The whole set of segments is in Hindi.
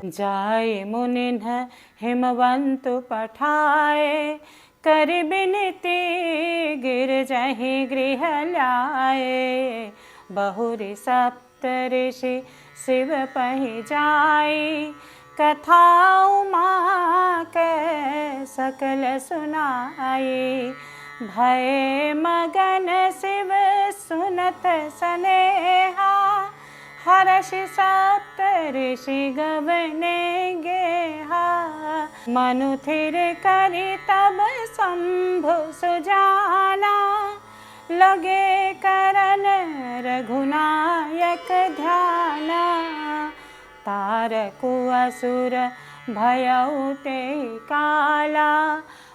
जाय मुनिन्ह हिमवन्तु पठाए, कर बिनती गिरजहि गृह ल्याए। बहुरि सप्त ऋषि शिव पहि जाई, कथा उमा के सकल सुनाई। भय मगन शिव सुनत सनेहा, हर्षि सप्त ऋषि गवने गेहा। मनु थिर करि तब शंभु सुजाना, लगे करन रघुनायक ध्याना। तारकु असुर भयउ ते काला,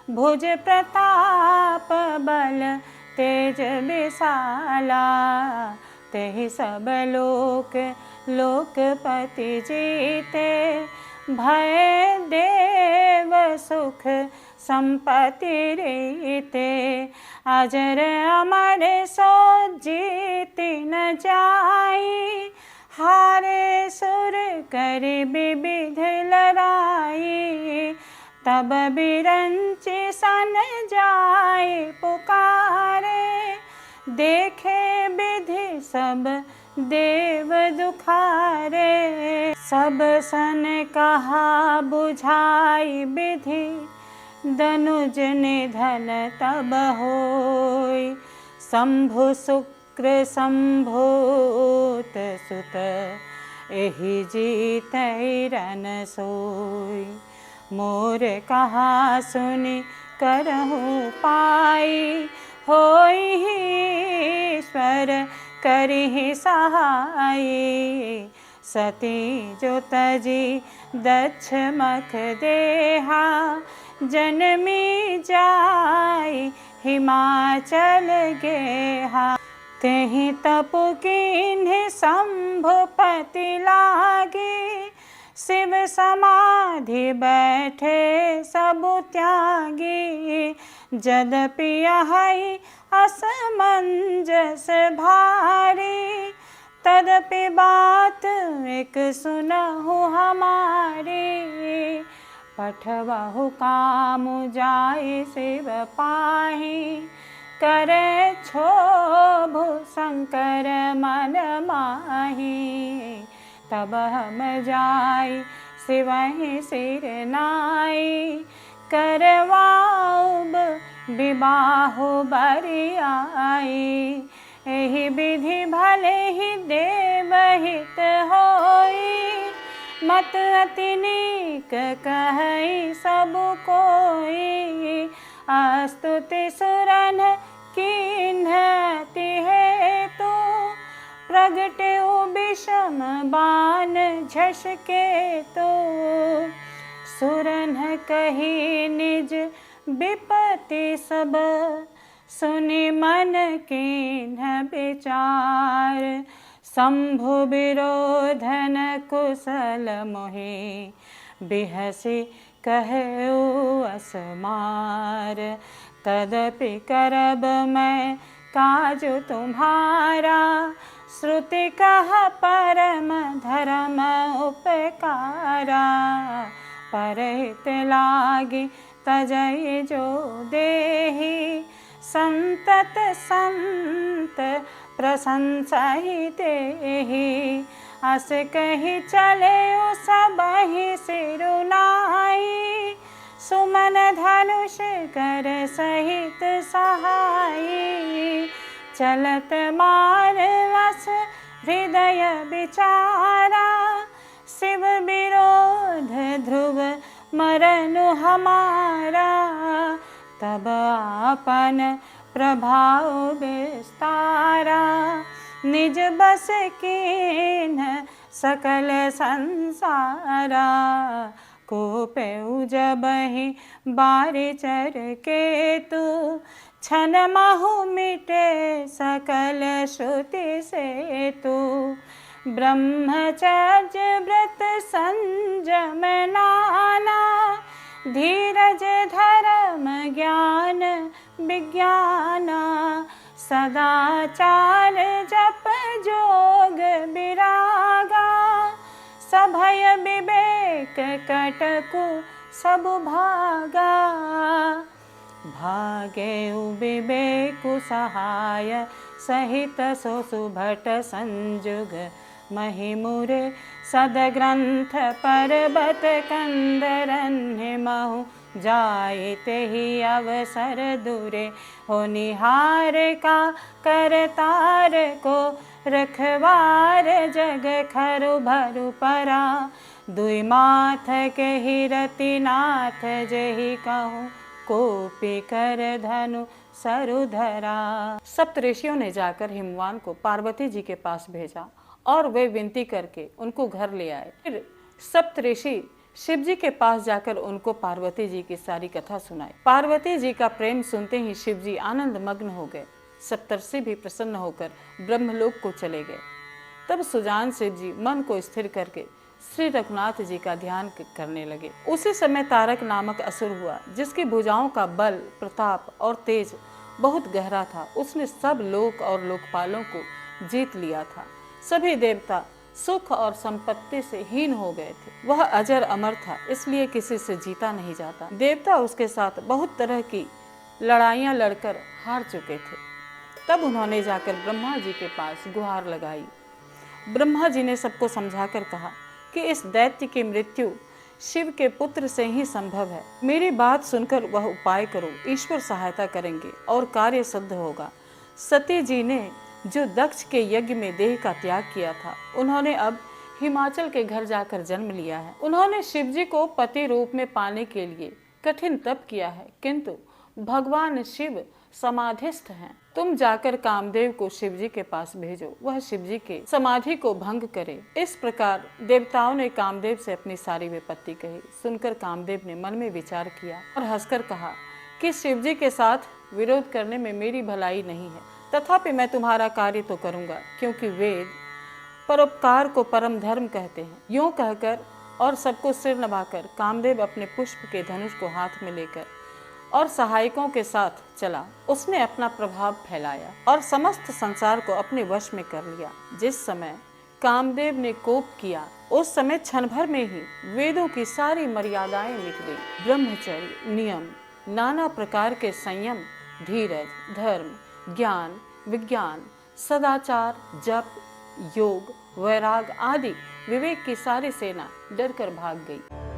भुज प्रताप बल तेज विशाला। तेहि सब लोक लोकपति जीते, भय देव सुख संपत्ति रीते। अजर अमर सो जीति न जाई, हारे सुर करि विविध लड़ाई। तब बिरंचि सन जाय पुकारे, देखे विधि सब देव दुखारे। सब सन कहा बुझाई विधि, दनुज निधन तब होय। शंभु शुक्र संभूत सुत, एहि जीतै रन सोय। मोर कहा सुनि करहु पाई, होई ईश्वर करिहि सहाय। सती जो तजी दक्ष मख देहा, जन्मी जाय हिमाचल गेहा। तेहि तपु कीन्ह शंभुपति लागी, शिव समाधि बैठे सबु त्यागी। यद्यपि यही असमंजस भारी, तदपि बात एक सुनहु हमारी। पठवहु कामु जाय शिव पाहि, करे क्षोभु शंकर मन माहि। तब हम जाय शिवहि सिर नाई, करवाउब विबाहु बरियाई। एहि विधि भले ही देवहित होई, मत अति नीक कहै सब कोई। अस्तुति सुरन कीन्हति हेतु, प्रगटेउ विषम बाण झसके तो। सुरन कही निज विपत्ति सब, सुनि मन कीन्ह विचार। शंभु विरोधन कुशल मोहि, बिहसि कहउ असमार। तदपि करब मैं काजु तुम्हारा, श्रुति कह परम धर्म उपकारा। परहित लागी तजै जो देहि, संतत संत प्रशंसहि तेहि। अस कहि चले सबहि सिरुनाई, सुमन धनुष कर सहित सहाई। चलत मानवस हृदय विचारा, शिव विरोध ध्रुव मरनु हमारा। तब आपन प्रभाव विस्तारा, निज बस कीन्ह सकल संसारा। कोपेउ जबहि बारिचर केतु, छन महु मिटे सकल श्रुति सेतु। ब्रह्मचर्य व्रत संयम नाना, धीरज धर्म ज्ञान विज्ञाना। सदाचार जप जोग विरागा, सभय विवेक कटकु सब भागा। भागे विवेकु सहाय सहित सो सुभट संजुग। महिमुरे सदग्रंथ पर्वत कंदरन्य महु। जायते ही अवसर दूरे हो निहार का। करतार को रखवार जग खरु भरु परा। दुई माथ के हिरति नाथ जही कहूँ। कोपी कर धनु सरुधरा। सप्तऋषियों ने जाकर हिमवान को पार्वती जी के पास भेजा और वे विनती करके उनको घर ले आए। फिर सप्तऋषि शिव जी के पास जाकर उनको पार्वती जी की सारी कथा सुनाई। पार्वती जी का प्रेम सुनते ही शिव जी आनंद मग्न हो गए। सप्तर्षि भी प्रसन्न होकर ब्रह्मलोक को चले गए। तब सुजान शिव जी मन को स्थिर करके श्री रघुनाथ जी का ध्यान करने लगे। उसी समय तारक नामक असुर हुआ, जिसकी भुजाओं का बल, प्रताप और तेज बहुत गहरा था। उसने सब लोक और लोकपालों को जीत लिया था। सभी देवता सुख और संपत्ति से हीन हो गए थे। वह अजर अमर था, इसलिए किसी से जीता नहीं जाता। देवता उसके साथ बहुत तरह की लड़ाइयां लड़कर हार चुके थे। तब उन्होंने जाकर ब्रह्मा जी के पास गुहार लगाई। ब्रह्मा जी ने सबको समझाकर कहा कि इस दैत्य की मृत्यु शिव के पुत्र से ही संभव है। मेरी बात सुनकर वह उपाय करो, ईश्वर सहायता करेंगे और कार्य सिद्ध होगा। सती जी ने जो दक्ष के यज्ञ में देह का त्याग किया था, उन्होंने अब हिमाचल के घर जाकर जन्म लिया है। उन्होंने शिव जी को पति रूप में पाने के लिए कठिन तप किया है, किंतु भगवान शिव समाधिस्थ हैं। तुम जाकर कामदेव को शिव जी के पास भेजो, वह शिव जी के समाधि को भंग करे। इस प्रकार देवताओं ने कामदेव से अपनी सारी विपत्ति कही। सुनकर कामदेव ने मन में विचार किया और हंसकर कहा कि शिव जी के साथ विरोध करने में मेरी भलाई नहीं है, तथापि मैं तुम्हारा कार्य तो करूंगा, क्योंकि वेद परोपकार को परम धर्म कहते हैं। यूं कहकर और सबको सिर नभाकर कामदेव अपने पुष्प के धनुष को हाथ में लेकर और सहायकों के साथ चला। उसने अपना प्रभाव फैलाया और समस्त संसार को अपने वश में कर लिया। जिस समय कामदेव ने कोप किया, उस समय क्षण भर में ही वेदों की सारी मर्यादाएं मिट गई। ब्रह्मचर्य, नियम, नाना प्रकार के संयम, धीरज, धर्म, ज्ञान, विज्ञान, सदाचार, जप, योग, वैराग आदि विवेक की सारी सेना डर कर भाग गई।